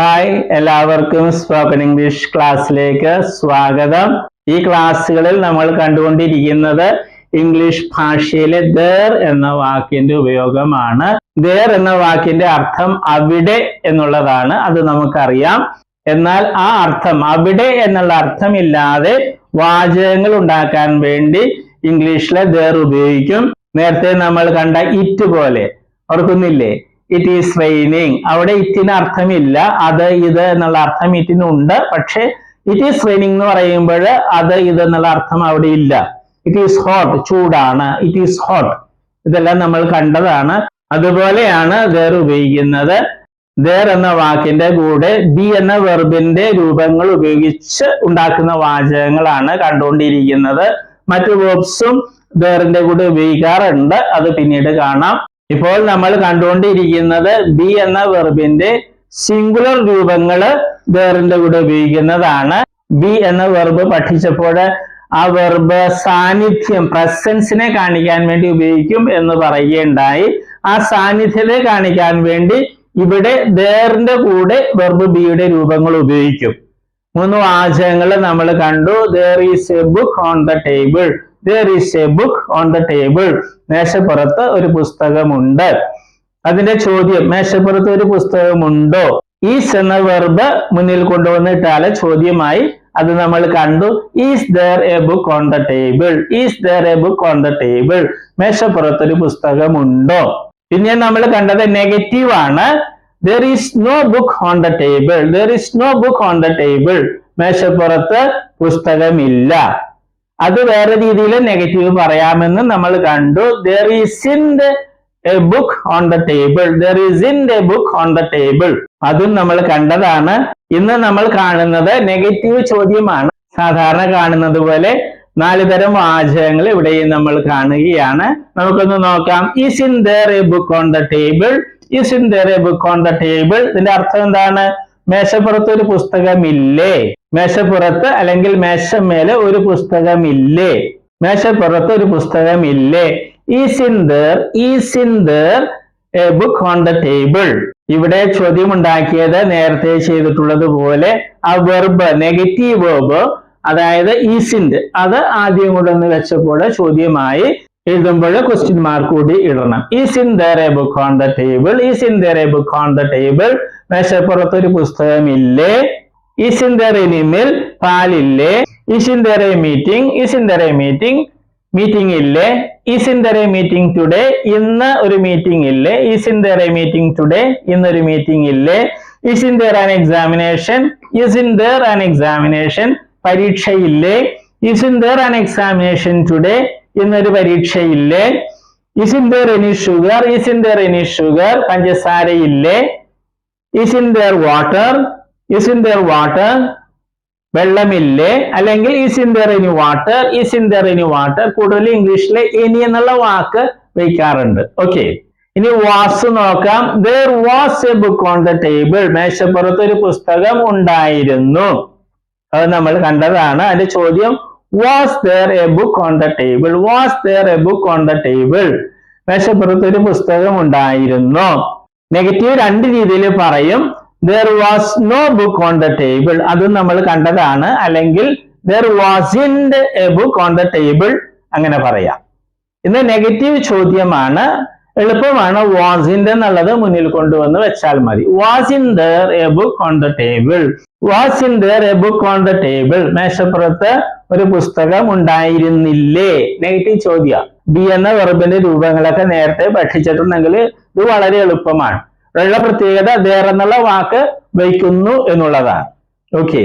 Hi, എല്ലാവർക്കും spoken English ക്ലാസ്സിലേക്ക് സ്വാഗതം. ഈ ക്ലാസ്സുകളിൽ നമ്മൾ കണ്ടുകൊണ്ടിരിക്കുന്നത് ഇംഗ്ലീഷ് ഭാഷയിലെ there എന്ന വാക്കിന്റെ ഉപയോഗമാണ്. there എന്ന വാക്കിന്റെ അർത്ഥം അവിടെ എന്നുള്ളതാണ്, അത് നമുക്കറിയാം. എന്നാൽ ആ അർത്ഥം അവിടെ എന്നുള്ള അർത്ഥമില്ലാതെ വാചകങ്ങൾ ഉണ്ടാക്കാൻ വേണ്ടി ഇംഗ്ലീഷിലെ there ഉപയോഗിക്കും. നേരത്തെ നമ്മൾ കണ്ട ഇറ്റ് പോലെ ഓർക്കുന്നില്ലേ? It is raining. അവിടെ ഇറ്റിന് അർത്ഥമില്ല, അത് ഇത് എന്നുള്ള അർത്ഥം ഇറ്റിനുണ്ട്. പക്ഷെ ഇറ്റ് ഈസ് റെയിനിങ് എന്ന് പറയുമ്പോൾ അത് ഇത് എന്നുള്ള അർത്ഥം അവിടെ ഇല്ല. ഇറ്റ് ഈസ് ഹോട്ട്, ചൂടാണ്. ഇറ്റ് ഈസ് ഹോട്ട്, ഇതെല്ലാം നമ്മൾ കണ്ടതാണ്. അതുപോലെയാണ് there ഉപയോഗിക്കുന്നത്. there എന്ന വാക്കിന്റെ കൂടെ be എന്ന വെർബിന്റെ രൂപങ്ങൾ ഉപയോഗിച്ച് ഉണ്ടാക്കുന്ന വാചകങ്ങളാണ് കണ്ടുകൊണ്ടിരിക്കുന്നത്. മറ്റു വേർബ്സും thereന്റെ കൂടെ ഉപയോഗിക്കാറുണ്ട്, അത് പിന്നീട് കാണാം. ഇപ്പോൾ നമ്മൾ കണ്ടുകൊണ്ടിരിക്കുന്നത് ബി എന്ന വെർബിന്റെ സിംഗുലർ രൂപങ്ങൾ thereന്റെ കൂടെ ഉപയോഗിക്കുന്നതാണ്. ബി എന്ന വെർബ് പഠിച്ചപ്പോൾ ആ വെർബ് സാന്നിധ്യം, പ്രസൻസിനെ കാണിക്കാൻ വേണ്ടി ഉപയോഗിക്കും എന്ന് പറയുകയുണ്ടായി. ആ സാന്നിധ്യത്തെ കാണിക്കാൻ വേണ്ടി ഇവിടെ thereന്റെ കൂടെ വെർബ് ബിയുടെ രൂപങ്ങൾ ഉപയോഗിക്കും. 3 വാചകങ്ങൾ നമ്മൾ കണ്ടു. there is a book on the table. there is a book on the table. മേശപ്പുറത്ത് ഒരു പുസ്തകമുണ്ട്. അതിന്റെ ചോദ്യം, മേശപ്പുറത്ത് ഒരു പുസ്തകമുണ്ടോ? ഈസ് എന്ന വെർബ് മുന്നിൽ കൊണ്ടുവന്നിട്ടാൽ ചോദ്യമായി. അത് നമ്മൾ കണ്ടു. Is there a book on the table? Is there a book on the table? മേശപ്പുറത്ത് ഒരു പുസ്തകമുണ്ടോ? പിന്നെ നമ്മൾ കണ്ടത് നെഗറ്റീവ് ആണ്. there is no book on the table. there is no book on the table. മേശപ്പുറത്ത് പുസ്തകമില്ല. അത് വേറെ രീതിയിൽ നെഗറ്റീവ് പറയാമെന്ന് നമ്മൾ കണ്ടു. there isn't a book on the table. there isn't a book on the table. അതും നമ്മൾ കണ്ടതാണ്. ഇന്ന് നമ്മൾ കാണുന്നത് നെഗറ്റീവ് ചോദ്യമാണ്. സാധാരണ കാണുന്നത് പോലെ 4 തരം വാചകങ്ങൾ ഇവിടെയും നമ്മൾ കാണുകയാണ്. നമുക്കൊന്ന് നോക്കാം. isn't there a book on the table? isn't there a book on the table? ഇതിന്റെ അർത്ഥം എന്താണ്? മേശപ്പുറത്ത് ഒരു പുസ്തകമില്ലേ? മേശപ്പുറത്ത് അല്ലെങ്കിൽ മേശമേലെ ഒരു പുസ്തകമില്ലേ? മേശപ്പുറത്ത് ഒരു പുസ്തകമില്ലേ? isn't there a book on the table? ഇവിടെ ചോദ്യം ഉണ്ടാക്കിയത് നേരത്തെ ചെയ്തിട്ടുള്ളതുപോലെ ആ വെർബ്, നെഗറ്റീവ് വെർബ്, അതായത് isn't, അത് ആദ്യം കൂടെ ഒന്ന് വെച്ചപ്പോൾ ചോദ്യമായി. എഴുതുമ്പോൾ ക്വസ്റ്റ്യൻ മാർക്ക് കൂടി ഇടണം. isn't there a book on the table? isn't there a book on the table? മേശപ്പുറത്ത് ഒരു പുസ്തകമില്ലേ? isn't there any milk? പാലില്ലേ? isn't there a meeting? isn't there a meeting? Meeting ഇല്ലേ? isn't there a meeting today? ഇന്ന് ഒരു meeting ഇല്ലേ? isn't there a meeting today? ഇന്നൊരു meeting ഇല്ലേ? isn't there an examination? isn't there an examination? പരീക്ഷയില്ലേ? isn't there an examination today? ഇന്നൊരു പരീക്ഷയില്ലേ? isn't there any sugar? isn't there any sugar? പഞ്ചസാരയില്ലേ? isn't there water? isn't there water? വെള്ളമില്ലേ? അല്ലെങ്കിൽ isn't there any water? isn't there any water? കൂടുതൽ ഇംഗ്ലീഷിലെ any എന്നുള്ള വാക്ക് വയ്ക്കാറുണ്ട്. Okay, ഇനി was നോക്കാം. there was a book on the table. മേശപ്പുറത്ത് ഒരു പുസ്തകം ഉണ്ടായിരുന്നു. അത് നമ്മൾ കണ്ടതാണ്. അതിന്റെ ചോദ്യം was there a book on the table? was there a book on the table? മേശപ്പുറത്ത് ഒരു പുസ്തകം ഉണ്ടായിരുന്നു. നെഗറ്റീവ് 2 രീതിയിൽ പറയും. there was no book on the table, അതും നമ്മൾ കണ്ടതാണ്. അല്ലെങ്കിൽ there wasn't a book on the table, അങ്ങനെ പറയാം. ഇന്ന് നെഗറ്റീവ് ചോദ്യമാണ്, എളുപ്പമാണ്. wasn't എന്നുള്ളത് മുന്നിൽ കൊണ്ടുവന്ന് വെച്ചാൽ മതി. wasn't there a book on the table? wasn't there a book on the table? മേശപ്പുറത്ത് ഒരു പുസ്തകം ഉണ്ടായിരുന്നില്ലേ? നെഗറ്റീവ് ചോദ്യം. ബി എന്ന വെർബിന്റെ രൂപങ്ങളൊക്കെ നേരത്തെ പഠിച്ചിട്ടുണ്ടെങ്കിൽ ഇത് വളരെ എളുപ്പമാണ്. ഉള്ള പ്രത്യേകത there എന്നുള്ള വാക്ക് വയ്ക്കുന്നു എന്നുള്ളതാണ്. Okay,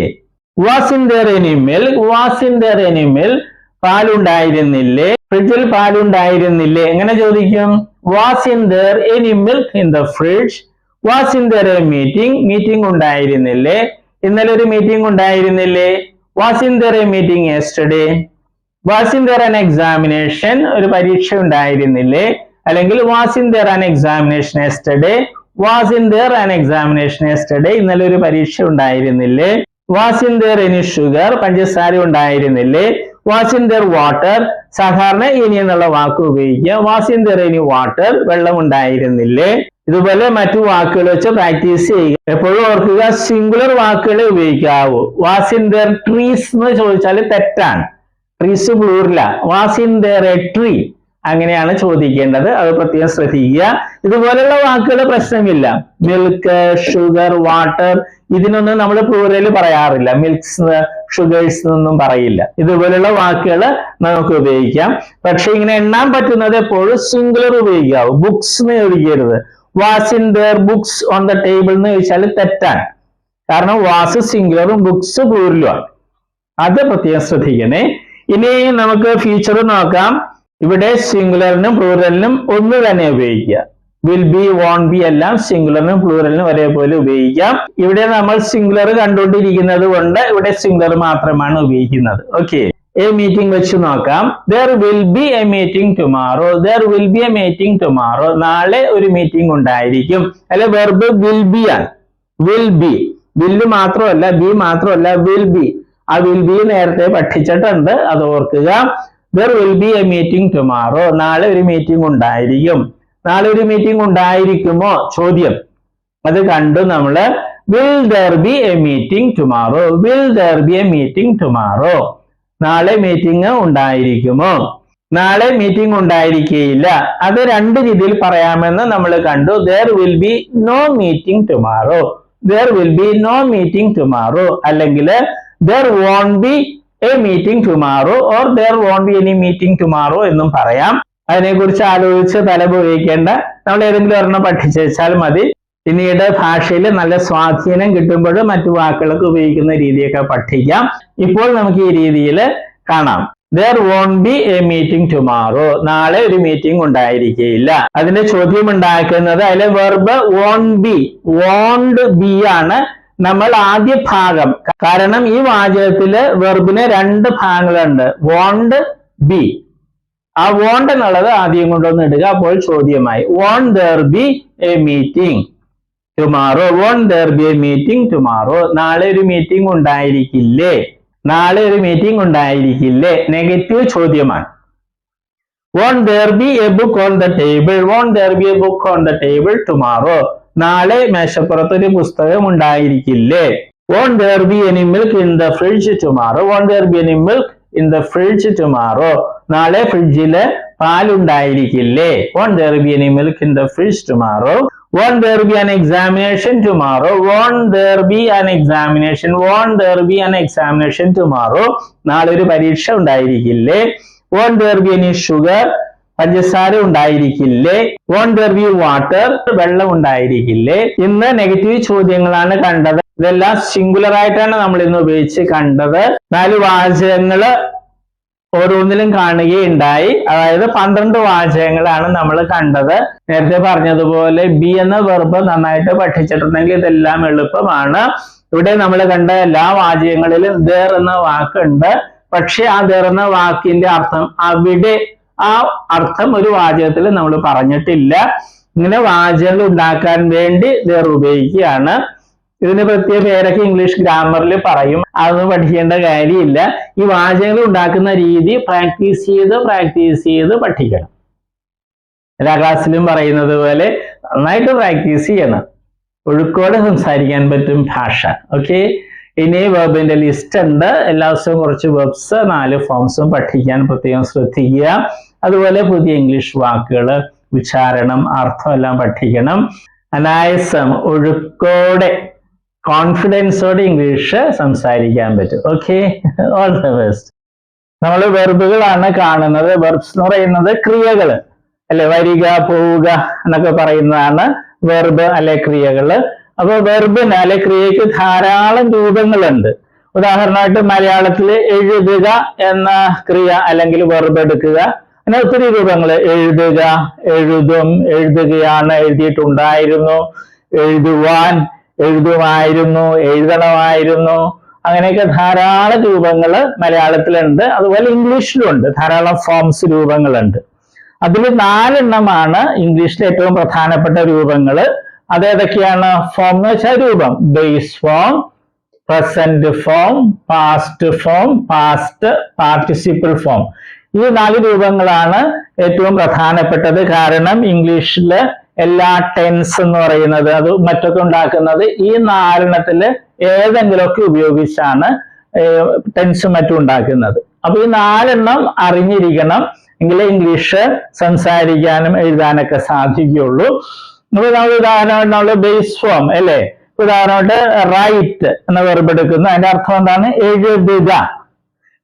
wasn't there any milk? wasn't there any milk? പാലുണ്ടായിരുന്നില്ലേ? ഫ്രിഡ്ജിൽ പാലുണ്ടായിരുന്നില്ലേ? എങ്ങനെ ചോദിക്കും? wasn't there any milk in the fridge? wasn't there a meeting? Meeting ഉണ്ടായിരുന്നില്ലേ? ഇന്നലെ ഒരു മീറ്റിംഗ് ഉണ്ടായിരുന്നില്ലേ? wasn't there a meeting yesterday? wasn't there an examination? ഒരു പരീക്ഷ ഉണ്ടായിരുന്നില്ലേ? അല്ലെങ്കിൽ wasn't there an examination yesterday? wasn't there an examination yesterday? ഇന്നലെ ഒരു പരീക്ഷ ഉണ്ടായിരുന്നില്ലേ? wasn't there any sugar? പഞ്ചസാര ഉണ്ടായിരുന്നില്ലേ? വാസ് ഇൻ ദർ വാട്ടർ, സാധാരണ ഇനി എന്നുള്ള വാക്ക് ഉപയോഗിക്കുക. Was in there any water, വെള്ളം ഉണ്ടായിരുന്നില്ലേ. ഇതുപോലെ മറ്റു വാക്കുകൾ വെച്ച് പ്രാക്ടീസ് ചെയ്യുക. എപ്പോഴും ഓർക്കുക, സിംഗുലർ വാക്കുകളെ ഉപയോഗിക്കാവൂ. വാസ് ഇൻ ദർ ട്രീസ് എന്ന് ചോദിച്ചാൽ തെറ്റാണ്. Trees plural. Was in there a tree, അങ്ങനെയാണ് ചോദിക്കേണ്ടത്. അത് പ്രത്യേകം ശ്രദ്ധിക്കുക. ഇതുപോലുള്ള വാക്കുകൾ പ്രശ്നമില്ല. മിൽക്ക്, ഷുഗർ, വാട്ടർ, ഇതിനൊന്നും നമ്മൾ പ്ലൂറൽ പറയാറില്ല. മിൽക്സ്, ഷുഗേഴ്സ് എന്നൊന്നും പറയില്ല. ഇതുപോലുള്ള വാക്കുകൾ നമുക്ക് ഉപയോഗിക്കാം. പക്ഷെ ഇങ്ങനെ എണ്ണാൻ പറ്റുന്നത് എപ്പോഴും സിംഗുലർ ഉപയോഗിക്കാവൂ. ബുക്സ് എന്ന് ചോദിക്കരുത്. Was in there books on the table എന്ന് ചോദിച്ചാൽ തെറ്റാണ്. കാരണം വാസ് സിംഗുലറും ബുക്സ് പ്ലൂറലുമാണ്. അത് പ്രത്യേകം ശ്രദ്ധിക്കണേ. ഇനി നമുക്ക് ഫ്യൂച്ചർ നോക്കാം. ഇവിടെ സിംഗുലറിനും പ്ലൂറലിനും ഒന്ന് തന്നെ ഉപയോഗിക്കുക. വിൽ ബി, വോണ്ട് ബി എല്ലാം സിംഗുലറിനും പ്ലൂറലിനും ഒരേപോലെ ഉപയോഗിക്കാം. ഇവിടെ നമ്മൾ സിംഗുലർ കണ്ടുകൊണ്ടിരിക്കുന്നത് കൊണ്ട് ഇവിടെ സിംഗുലർ മാത്രമാണ് ഉപയോഗിക്കുന്നത്. ഓക്കെ, എ മീറ്റിംഗ് വെച്ച് നോക്കാം. There will B a meeting tomorrow. There will B a meeting tomorrow, നാളെ ഒരു മീറ്റിംഗ് ഉണ്ടായിരിക്കും. അല്ലെ വെർബ് വിൽ ബി ആണ്. വിൽ ബി, വില്ല് മാത്രമല്ല, ബി മാത്രമല്ല, വിൽ ബി. ആ വിൽ ബി നേരത്തെ പഠിച്ചിട്ടുണ്ട്, അത് ഓർക്കുക. There will B a meeting tomorrow, നാളെ ഒരു മീറ്റിംഗ് ഉണ്ടായിരിക്കും. നാളെ ഒരു മീറ്റിംഗ് ഉണ്ടായിരിക്കുമോ ചോദ്യം. അത് കണ്ടു നമ്മള്. Will there be a meeting tomorrow, will there be a meeting tomorrow, നാളെ മീറ്റിംഗ് ഉണ്ടായിരിക്കുമോ. നാളെ മീറ്റിംഗ് ഉണ്ടായിരിക്കുകയില്ല. അത് രണ്ട് രീതിയിൽ പറയാമെന്ന് നമ്മൾ കണ്ടു. There will be no meeting tomorrow, there will be no meeting tomorrow, അല്ലെങ്കിൽ there won't be a meeting tomorrow or there won't be any meeting tomorrow എന്നും പറയാം. അതിനെക്കുറിച്ച് ആലോചിച്ച് തലപൊഴിക്കേണ്ട, നമ്മൾ ഏതെങ്കിലും ഒരെണ്ണം പഠിച്ചു വെച്ചാൽ മതി. പിന്നീട് ഭാഷയിൽ നല്ല സ്വാധീനം കിട്ടുമ്പോൾ മറ്റു വാക്കുകളൊക്കെ ഉപയോഗിക്കുന്ന രീതിയൊക്കെ പഠിക്കാം. ഇപ്പോൾ നമുക്ക് ഈ രീതിയിൽ കാണാം. There won't be a meeting tomorrow, നാളെ ഒരു മീറ്റിംഗ് ഉണ്ടായിരിക്കുകയില്ല. അതിന്റെ ചോദ്യം ഉണ്ടാക്കുന്നത് അതിലെ verb won't be, won't be ആണ് നമ്മൾ ആദ്യ ഭാഗം. കാരണം ഈ വാചകത്തില് വെർബിന് രണ്ട് ഭാഗങ്ങളുണ്ട്, വോണ്ട് ബി. ആ വോണ്ട് എന്നുള്ളത് ആദ്യം കൊണ്ടുവന്ന് ഇടുക, അപ്പോൾ ചോദ്യമായി. Won't there be a meeting tomorrow, won't there be a meeting tomorrow, നാളെ ഒരു മീറ്റിംഗ് ഉണ്ടായിരിക്കില്ലേ. നാളെ ഒരു മീറ്റിംഗ് ഉണ്ടായിരിക്കില്ലേ നെഗറ്റീവ് ചോദ്യമാണ്. Won't there be a book on the table, won't there be a book on the table tomorrow, നാളെ മേശപ്പുറത്ത് ഒരു പുസ്തകം ഉണ്ടായിരിക്കില്ലേ. Won't there be any milk in the fridge tomorrow, won't there be any milk in the fridge tomorrow, നാളെ ഫ്രിഡ്ജില് പാലുണ്ടായിരിക്കില്ലേ. Won't there be any milk in the fridge tomorrow. Won't there be an examination tomorrow, won't there be an examination, won't there be an examination tomorrow, നാളെ ഒരു പരീക്ഷ ഉണ്ടായിരിക്കില്ലേ. Won't there be any sugar, പഞ്ചസാര ഉണ്ടായിരിക്കില്ലേ. Won't there be water, വെള്ളം ഉണ്ടായിരിക്കില്ലേ. ഇന്ന് negative ചോദ്യങ്ങളാണ് കണ്ടത്. ഇതെല്ലാം സിംഗുലർ ആയിട്ടാണ് നമ്മൾ ഇന്ന് ഉപയോഗിച്ച് കണ്ടത്. 4 വാചകങ്ങള് ഓരോന്നിലും കാണുകയുണ്ടായി. അതായത് 12 വാചകങ്ങളാണ് നമ്മൾ കണ്ടത്. നേരത്തെ പറഞ്ഞതുപോലെ ബി എന്ന വെർബ് നന്നായിട്ട് പഠിച്ചിട്ടുണ്ടെങ്കിൽ ഇതെല്ലാം എളുപ്പമാണ്. ഇവിടെ നമ്മൾ കണ്ട എല്ലാ വാചകങ്ങളിലും ദർ എന്ന വാക്കുണ്ട്. പക്ഷെ ആ ദർ എന്ന വാക്കിന്റെ അർത്ഥം അവിടെ, ആ അർത്ഥം ഒരു വാചകത്തിൽ നമ്മൾ പറഞ്ഞിട്ടില്ല. ഇങ്ങനെ വാചകങ്ങൾ ഉണ്ടാക്കാൻ വേണ്ടി ദർ ഉപയോഗിക്കുകയാണ്. ഇതിന് പ്രത്യേക പേരൊക്കെ ഇംഗ്ലീഷ് ഗ്രാമറിൽ പറയും, അതൊന്നും പഠിക്കേണ്ട കാര്യമില്ല. ഈ വാചകങ്ങൾ ഉണ്ടാക്കുന്ന രീതി പ്രാക്ടീസ് ചെയ്ത് പഠിക്കണം. എല്ലാ ക്ലാസ്സിലും പറയുന്നത് പോലെ നന്നായിട്ട് പ്രാക്ടീസ് ചെയ്യണം. ഒഴുക്കോടെ സംസാരിക്കാൻ പറ്റും ഭാഷ. ഓക്കെ, ഇനി വെർബിന്റെ ലിസ്റ്റ് ഉണ്ട്. എല്ലാ ദിവസവും കുറച്ച് വെർബ്സ് 4 ഫോംസും പഠിക്കാൻ പ്രത്യേകം ശ്രദ്ധിക്കുക. അതുപോലെ പുതിയ ഇംഗ്ലീഷ് വാക്കുകൾ, ഉച്ചാരണം, അർത്ഥം എല്ലാം പഠിക്കണം. അനായാസം, ഒഴുക്കോടെ, കോൺഫിഡൻസോടെ ഇംഗ്ലീഷ് സംസാരിക്കാൻ പറ്റും. Okay, all the best. നമ്മൾ വെർബുകളാണ് കാണുന്നത്. വെർബ്സ് എന്ന് പറയുന്നത് ക്രിയകൾ അല്ലെ, വരിക, പോവുക എന്നൊക്കെ പറയുന്നതാണ് വെർബ് അല്ലെ ക്രിയകള്. അപ്പൊ വെർബിന് അല്ലെ ക്രിയക്ക് ധാരാളം രൂപങ്ങളുണ്ട്. ഉദാഹരണമായിട്ട് മലയാളത്തിൽ എഴുതുക എന്ന ക്രിയ അല്ലെങ്കിൽ വെർബ് എടുക്കുക, അങ്ങനെ ഒത്തിരി രൂപങ്ങൾ. എഴുതുക, എഴുതും, എഴുതുകയാണ്, എഴുതിയിട്ടുണ്ടായിരുന്നു, എഴുതുവാൻ, എഴുതുമായിരുന്നു, എഴുതണമായിരുന്നു, അങ്ങനെയൊക്കെ ധാരാളം രൂപങ്ങൾ മലയാളത്തിലുണ്ട്. അതുപോലെ ഇംഗ്ലീഷിലുണ്ട് ധാരാളം ഫോംസ്, രൂപങ്ങളുണ്ട്. അതിൽ 4 എണ്ണമാണ് ഇംഗ്ലീഷിലെ ഏറ്റവും പ്രധാനപ്പെട്ട രൂപങ്ങൾ. അതേതൊക്കെയാണ്? ഫോം എന്ന് വെച്ചാൽ രൂപം. Base form, present form, past form, past participle form. ഈ 4 രൂപങ്ങളാണ് ഏറ്റവും പ്രധാനപ്പെട്ടത്. കാരണം ഇംഗ്ലീഷില് എല്ലാ ടെൻസ് എന്ന് പറയുന്നത് അത് മറ്റൊക്കെ ഉണ്ടാക്കുന്നത് ഈ 4 ഏതെങ്കിലുമൊക്കെ ഉപയോഗിച്ചാണ് ടെൻസും മറ്റും ഉണ്ടാക്കുന്നത്. അപ്പൊ ഈ 4 അറിഞ്ഞിരിക്കണം, എങ്കിലേ ഇംഗ്ലീഷ് സംസാരിക്കാനും എഴുതാനൊക്കെ സാധിക്കുകയുള്ളൂ. നമ്മൾ ഉദാഹരണമായിട്ട് ബേസ് ഫോം അല്ലേ, ഉദാഹരണമായിട്ട് റൈറ്റ് എന്ന വെർബ് എടുക്കുന്നു. അതിന്റെ അർത്ഥം എന്താണ്? എഴുതുക.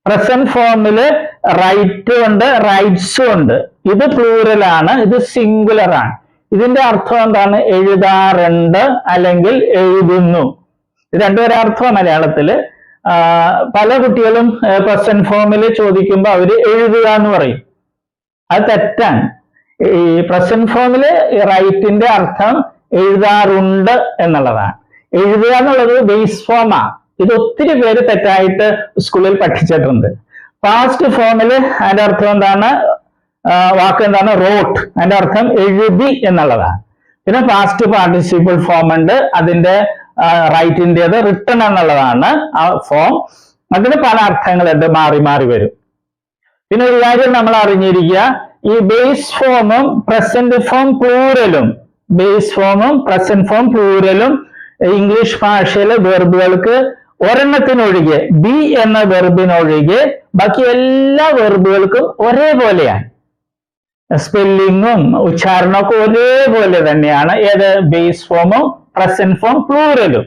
പ്രസന്റ് ഫോമില് റൈറ്റ് ഉണ്ട്, റൈറ്റ്സും ഉണ്ട്. ഇത് പ്ലൂറലാണ്, ഇത് സിംഗുലർ ആണ്. ഇതിന്റെ അർത്ഥം എന്താണ്? എഴുതാറുണ്ട് അല്ലെങ്കിൽ എഴുതുന്നു. ഇത് രണ്ടുപേരെ അർത്ഥം മലയാളത്തില്. പല കുട്ടികളും പ്രസന്റ് ഫോമിൽ ചോദിക്കുമ്പോൾ അവര് എഴുതുക എന്ന് പറയും. അത് തെറ്റാണ്. ഈ പ്രസന്റ് ഫോമില് റൈറ്റിന്റെ അർത്ഥം എഴുതാറുണ്ട് എന്നുള്ളതാണ്. എഴുതുക എന്നുള്ളത് ബേസ് ഫോമാണ്. ഇത് ഒത്തിരി പേര് തെറ്റായിട്ട് സ്കൂളിൽ പഠിച്ചിട്ടുണ്ട്. പാസ്റ്റ് ഫോമില് അതിന്റെ അർത്ഥം എന്താണ്? വാക്ക് എന്താണ്? റോട്ട്. അതിന്റെ അർത്ഥം എഴുതി എന്നുള്ളതാണ്. പിന്നെ പാസ്റ്റ് പാർട്ടിസിപ്പിൾ ഫോം ഉണ്ട്, അതിന്റെ റൈറ്റിൻ്റെത് റിട്ടൺ എന്നുള്ളതാണ് ആ ഫോം. അതിന് പല അർത്ഥങ്ങളുണ്ട്, മാറി മാറി വരും. പിന്നെ ഒരു കാര്യം നമ്മൾ അറിഞ്ഞിരിക്കുക, ഈ ബേസ് ഫോമും പ്രസന്റ് ഫോം പ്ലൂറലും, ബേസ് ഫോമും പ്രസന്റ് ഫോം പ്ലൂറലും ഇംഗ്ലീഷ് ഭാഷയിലെ വെർബുകൾക്ക് ഒരെണ്ണത്തിനൊഴികെ, ബി എന്ന വെർബിനൊഴികെ ബാക്കി എല്ലാ വെർബുകൾക്കും ഒരേപോലെയാണ്. സ്പെല്ലിങ്ങും ഉച്ചാരണമൊക്കെ ഒരേപോലെ തന്നെയാണ്. ഏത്? ബേസ് ഫോമും പ്രസന്റ് ഫോം പ്ലൂറലും.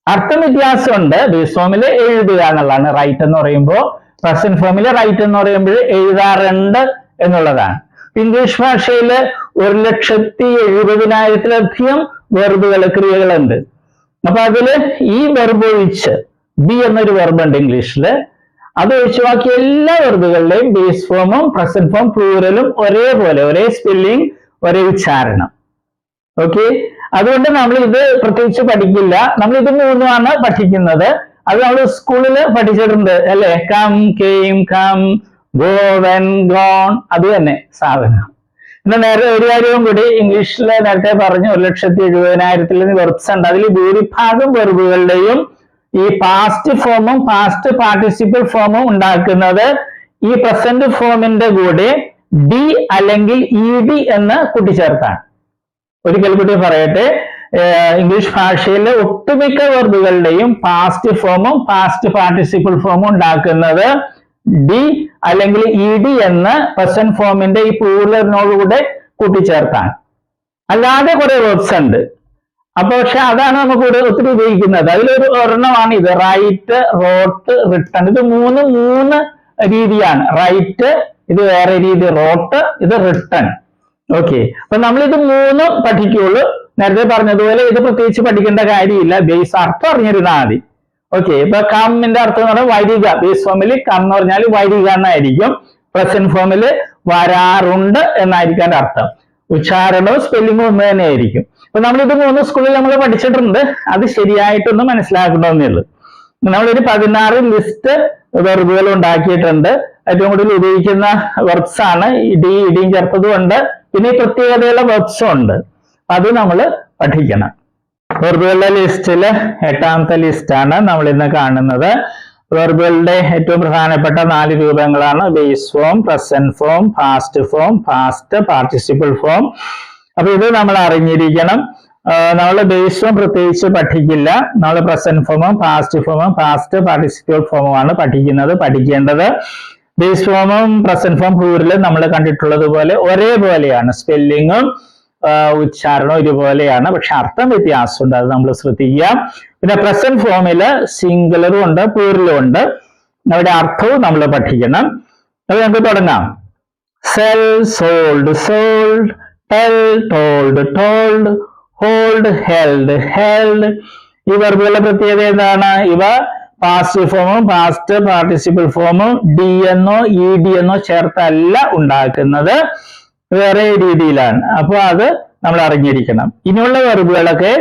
അർത്ഥം വ്യത്യാസമുണ്ട്. ബേസ് ഫോമില് എഴുതുക എന്നുള്ളതാണ് റൈറ്റ് എന്ന് പറയുമ്പോൾ, പ്രസന്റ് ഫോമില് റൈറ്റ് എന്ന് പറയുമ്പോൾ എഴുതാറുണ്ട് എന്നുള്ളതാണ്. ഇംഗ്ലീഷ് ഭാഷയില് 1,70,70,000 വെർബുകൾ, ക്രിയകളുണ്ട്. അപ്പൊ അതില് ഈ വെർബ് ഒഴിച്ച്, ബി എന്നൊരു വെർബ് ഉണ്ട് ഇംഗ്ലീഷില്, അത് ഒഴിച്ച് ബാക്കി എല്ലാ വെർബുകളുടെയും ബേസ് ഫോമും പ്രസന്റ് ഫോം പ്ലൂറലും ഒരേപോലെ, ഒരേ സ്പെല്ലിംഗ്, ഒരേ ഉച്ചാരണം. ഓക്കെ, അതുകൊണ്ട് നമ്മൾ ഇത് പ്രത്യേകിച്ച് പഠിക്കില്ല. നമ്മൾ ഇത് 3 പഠിക്കുന്നത്. അത് നമ്മൾ സ്കൂളിൽ പഠിച്ചിട്ടുണ്ട് അല്ലെ. Come, came, come, go, went, gone, അത് തന്നെ സാധനം. പിന്നെ നേരെ ഒരു കാര്യവും കൂടി, ഇംഗ്ലീഷിൽ നേരത്തെ പറഞ്ഞു 1,70,000 വെർബ്സ് ഉണ്ട്. അതിൽ ഭൂരിഭാഗം വെർബുകളുടെയും ഈ പാസ്റ്റ് ഫോമും പാസ്റ്റ് പാർട്ടിസിപ്പിൾ ഫോമും ഉണ്ടാക്കുന്നത് ഈ പ്രസന്റ് ഫോമിന്റെ കൂടെ ഡി അല്ലെങ്കിൽ ഇ ഡി എന്ന് കൂട്ടിച്ചേർത്താണ്. ഒരിക്കൽ കൂടി പറയട്ടെ, ഇംഗ്ലീഷ് ഭാഷയിലെ ഒട്ടുമിക്ക വെർബുകളുടെയും പാസ്റ്റ് ഫോമും പാസ്റ്റ് പാർട്ടിസിപ്പിൾ ഫോമും ഉണ്ടാക്കുന്നത് ഡി അല്ലെങ്കിൽ ഇ ഡി എന്ന് പ്രസന്റ് ഫോമിന്റെ ഈ പ്ലൂറലിനോടുകൂടെ കൂട്ടിച്ചേർത്താണ്. അല്ലാതെ കുറെ വെർബ്സ് ഉണ്ട്. അപ്പൊ പക്ഷെ അതാണ് നമുക്ക് ഒത്തിരി ഉപയോഗിക്കുന്നത്. അതിലൊരു ഒരെണ്ണമാണ് ഇത്, റൈറ്റ്, റോട്ട്, റിട്ടൺ. ഇത് മൂന്ന് രീതിയാണ്. റൈറ്റ്, ഇത് വേറെ രീതി, റോട്ട്, ഇത് റിട്ടൺ. ഓക്കെ, അപ്പൊ നമ്മൾ ഇത് 3 പഠിക്കുള്ളൂ. നേരത്തെ പറഞ്ഞതുപോലെ ഇത് പ്രത്യേകിച്ച് പഠിക്കേണ്ട കാര്യമില്ല, ബേസ് അർത്ഥം അറിഞ്ഞിരുന്നാൽ മതി. ഓക്കെ, ഇപ്പൊ കമ്മിന്റെ അർത്ഥം എന്ന് പറഞ്ഞാൽ വരിക. ബേസ് ഫോമിൽ കം എന്ന് പറഞ്ഞാൽ വരിക എന്നായിരിക്കും. പ്രസന്റ് ഫോമിൽ വരാറുണ്ട് എന്നായിരിക്കും അതിന്റെ അർത്ഥം. ഉച്ചാരണവും സ്പെല്ലിങ്ങും ഒന്ന് തന്നെ ആയിരിക്കും. അപ്പൊ നമ്മളിത് 3 സ്കൂളിൽ നമ്മൾ പഠിച്ചിട്ടുണ്ട്. അത് ശരിയായിട്ടൊന്ന് മനസ്സിലാക്കണമെന്നേ ഉള്ളൂ. നമ്മളൊരു 16 ലിസ്റ്റ് വെർബുകൾ ഉണ്ടാക്കിയിട്ടുണ്ട്. ഏറ്റവും കൂടുതൽ ഉപയോഗിക്കുന്ന വെർബ്സ് ആണ്. ഇടിയും ചേർത്തതും ഉണ്ട്. പിന്നെ ഈ പ്രത്യേകതയുള്ള വെർബ്സും ഉണ്ട്. അത് നമ്മൾ പഠിക്കണം. വെർബുകളുടെ ലിസ്റ്റില് 8ാമത്തെ ലിസ്റ്റാണ് നമ്മൾ ഇന്ന് കാണുന്നത്. വെർബുകളുടെ ഏറ്റവും പ്രധാനപ്പെട്ട 4 രൂപങ്ങളാണ് base form, present form, past form, past participle form. അപ്പൊ ഇത് നമ്മൾ അറിഞ്ഞിരിക്കണം. നമ്മൾ ബേസ് ഫോം പ്രത്യേകിച്ച് പഠിക്കില്ല. നമ്മൾ പ്രസന്റ് ഫോമും പാസ്റ്റ് ഫോമും പാസ്റ്റ് പാർട്ടിസിപ്പിൾ ഫോമുമാണ് പഠിക്കേണ്ടത്. ബേസ് ഫോമും പ്രസന്റ് ഫോം പ്ലൂറലും നമ്മൾ കണ്ടിട്ടുള്ളത് പോലെ ഒരേപോലെയാണ്. സ്പെല്ലിങ്ങും ഉച്ചാരണവും ഒരുപോലെയാണ്, പക്ഷെ അർത്ഥം വ്യത്യാസമുണ്ട്. അത് നമ്മൾ ശ്രദ്ധിക്കുക. പിന്നെ പ്രസന്റ് ഫോമില് സിംഗുലറും ഉണ്ട്, പ്ലൂറലും ഉണ്ട്. അവിടെ അർത്ഥവും നമ്മൾ പഠിക്കണം. അത് നമുക്ക് തുടങ്ങാം. Cell, sold, sold, tell, told, told, hold, held, held. ഈ വെർബുകളുടെ പ്രത്യേകത എന്താണ്? ഇവ പാസ്റ്റ് ഫോമും പാസ്റ്റ് പാർട്ടിസിപ്പിൾ ഫോമും ഡി എന്നോ ഇ ഡി എന്നോ ചേർത്തല്ല ഉണ്ടാക്കുന്നത്, വേറെ രീതിയിലാണ്. അപ്പൊ അത് നമ്മൾ അറിഞ്ഞിരിക്കണം. ഇനിയുള്ള വെർബുകളൊക്കെ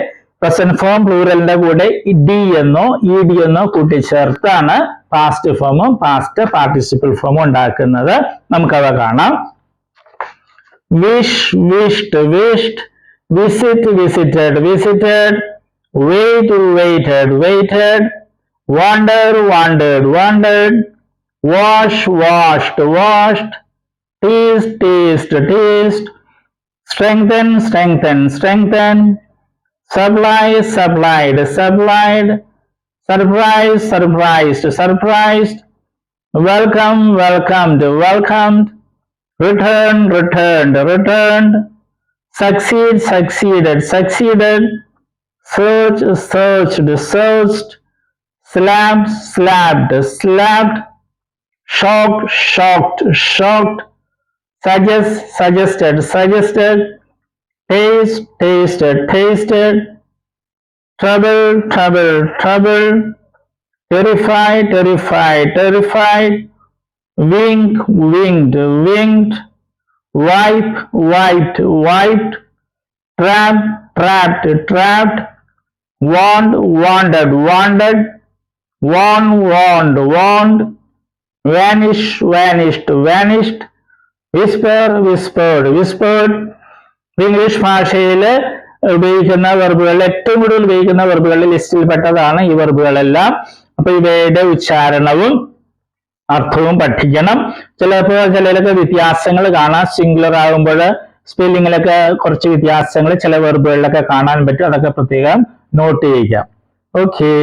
പ്രസന്റ് ഫോം പ്ലൂറലിന്റെ കൂടെ ഡി എന്നോ ഇ ഡി എന്നോ കൂട്ടിച്ചേർത്താണ് പാസ്റ്റ് ഫോമും പാസ്റ്റ് പാർട്ടിസിപ്പിൾ ഫോമും ഉണ്ടാക്കുന്നത്. നമുക്കത് കാണാം. Wish, wished, wished, visit, visited, visited, wait, waited, waited, wander, wandered, wandered, wash, washed, washed, taste, taste, taste, strengthen, strengthen, strengthen, supply, supplied, supplied, surprise, surprised, surprised, welcome, welcomed, welcomed, return, returned, returned, succeed, succeeded, succeeded, search, searched, searched, slapped, slapped, slapped, shocked, shocked, shocked, suggest, suggested, suggested, taste, tasted, tasted, trouble, trouble, trouble, terrified, terrified, terrified, wink, winked, winked, wipe, wiped, wiped, trap, trapped, trapped, warned, wandered, wandered, warn, warned, warned, vanish, vanished, vanished, whisper, whispered, whispered. English ഭാഷയിൽ ഉപയോഗിക്കുന്ന വെർബുകളിൽ ഏറ്റവും കൂടുതൽ ഉപയോഗിക്കുന്ന വെർബുകളുടെ ലിസ്റ്റിൽ പെട്ടതാണ് ഈ വെർബുകളെല്ലാം. അപ്പൊ ഇവയുടെ ഉച്ചാരണവും അർത്ഥവും പഠിക്കണം. ചിലയിലൊക്കെ വ്യത്യാസങ്ങൾ കാണാം. സിംഗുലർ ആകുമ്പോൾ സ്പെല്ലിങ്ങിലൊക്കെ കുറച്ച് വ്യത്യാസങ്ങൾ ചില വെർബുകളിലൊക്കെ കാണാൻ പറ്റും. അതൊക്കെ പ്രത്യേകം നോട്ട് ചെയ്യുക. ഓക്കെ.